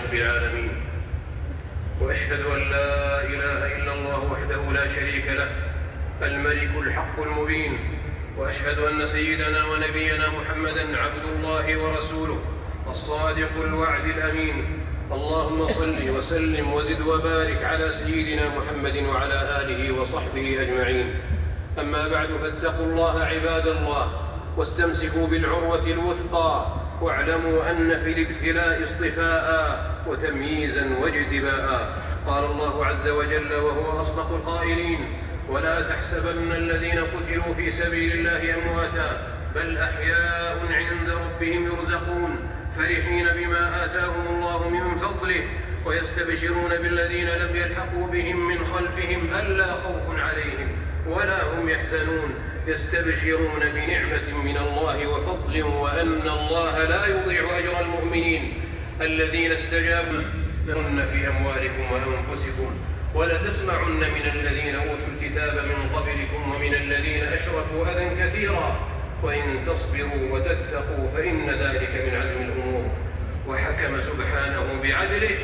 رب العالمين، وأشهد أن لا إله إلا الله وحده لا شريك له الملك الحق المبين، وأشهد أن سيدنا ونبينا محمدًا عبد الله ورسوله الصادق الوعد الأمين. اللهم صل وسلم وزد وبارك على سيدنا محمد وعلى آله وصحبه أجمعين. أما بعد، فاتقوا الله عباد الله، واستمسكوا بالعروة الوثقى، واعلموا أن في الابتلاء اصطفاء وتمييزا واجتباء. قال الله عز وجل وهو أصدق القائلين: ولا تحسبن الذين قتلوا في سبيل الله أمواتا بل أحياء عند ربهم يرزقون فرحين بما آتاهم الله من فضله ويستبشرون بالذين لم يلحقوا بهم من خلفهم ألا خوف عليهم ولا هم يحزنون يستبشرون بنعمة من الله وفضل وأن الله لا يضيع أجر المؤمنين الذين استجابوا في أموالكم وأنفسكم ولتسمعن من الذين أوتوا الكتاب من قبلكم ومن الذين أشركوا أذى كثيرا وإن تصبروا وتتقوا فإن ذلك من عزم الأمور. وحكم سبحانه بعدله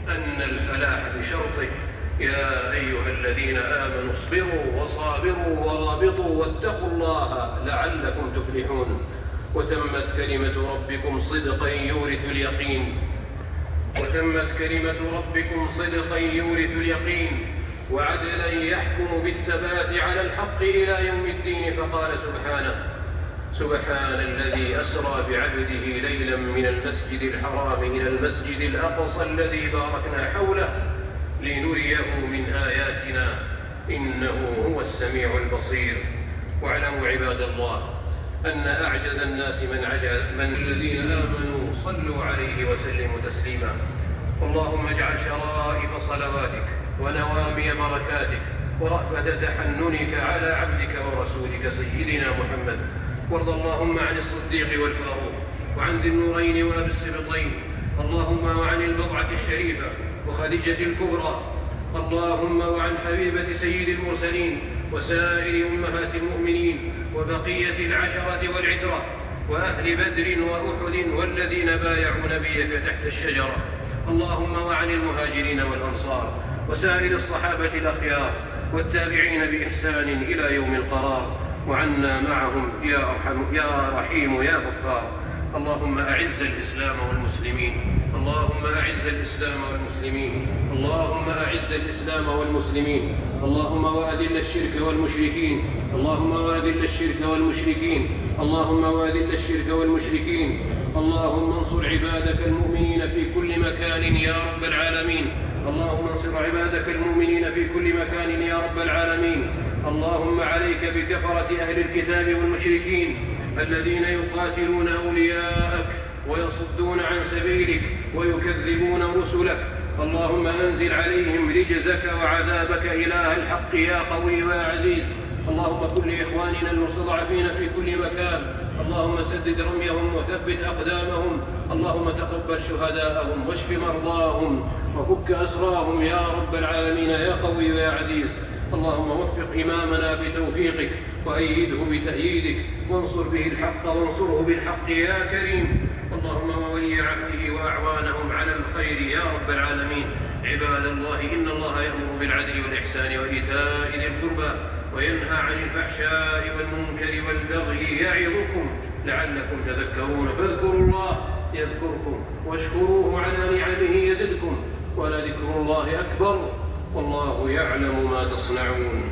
أن الفلاح بشرطه: يا أيها الذين آمنوا اصبروا وصابروا ورابطوا واتقوا الله لعلكم تفلحون. وتمت كلمة ربكم صدقا يورث اليقين، وعدلا يحكم بالثبات على الحق إلى يوم الدين. فقال سبحانه: سبحان الذي أسرى بعبده ليلا من المسجد الحرام إلى المسجد الأقصى الذي باركنا حوله لنريه من آياتنا إنه هو السميع البصير. واعلموا عباد الله أن أعجز الناس من الذين آمنوا صلوا عليه وسلموا تسليما. اللهم اجعل شرائف صلواتك ونوامي بركاتك ورأفة تحننك على عبدك ورسولك سيدنا محمد. وارض اللهم عن الصديق والفاروق وعن ذي النورين وأبي السبطين، اللهم وعن البضعة الشريفة وخديجة الكبرى، اللهم وعن حبيبة سيد المرسلين وسائر أمهات المؤمنين وبقية العشرة والعترة وأهل بدر وأحد والذين بايعوا نبيك تحت الشجرة، اللهم وعن المهاجرين والأنصار وسائر الصحابة الأخيار والتابعين بإحسان إلى يوم القرار، وعنا معهم يا رحيم يا غفار. اللهم أعز الإسلام والمسلمين، اللهم أعز الإسلام والمسلمين، اللهم أعز الإسلام والمسلمين، اللهم وأذل الشرك والمشركين، اللهم وأذل الشرك والمشركين، اللهم وأذل الشرك والمشركين، اللهم انصر عبادك المؤمنين في كل مكان يا رب العالمين، اللهم انصر عبادك المؤمنين في كل مكان يا رب العالمين. اللهم عليك بكفرة أهل الكتاب والمشركين الذين يقاتلون أولياءك ويصدون عن سبيلك ويكذبون رسلك، اللهم أنزل عليهم رجزك وعذابك إله الحق يا قوي يا عزيز. اللهم كن لإخواننا المستضعفين في كل مكان، اللهم سدد رميهم وثبت أقدامهم، اللهم تقبل شهداءهم واشف مرضاهم وفك أسراهم يا رب العالمين يا قوي يا عزيز. اللهم وفق إمامنا بتوفيقك وأيده بتأييدك وانصر به الحق وانصره بالحق يا كريم. اللهم وولي عهده وأعوانهم على الخير يا رب العالمين. عباد الله، إن الله يأمر بالعدل والإحسان وإيتاء ذي القربى وينهى عن الفحشاء والمنكر والبغي يعظكم لعلكم تذكرون. فاذكروا الله يذكركم واشكروه على نعمه يزدكم ولذكر الله أكبر والله يعلم ما تصنعون.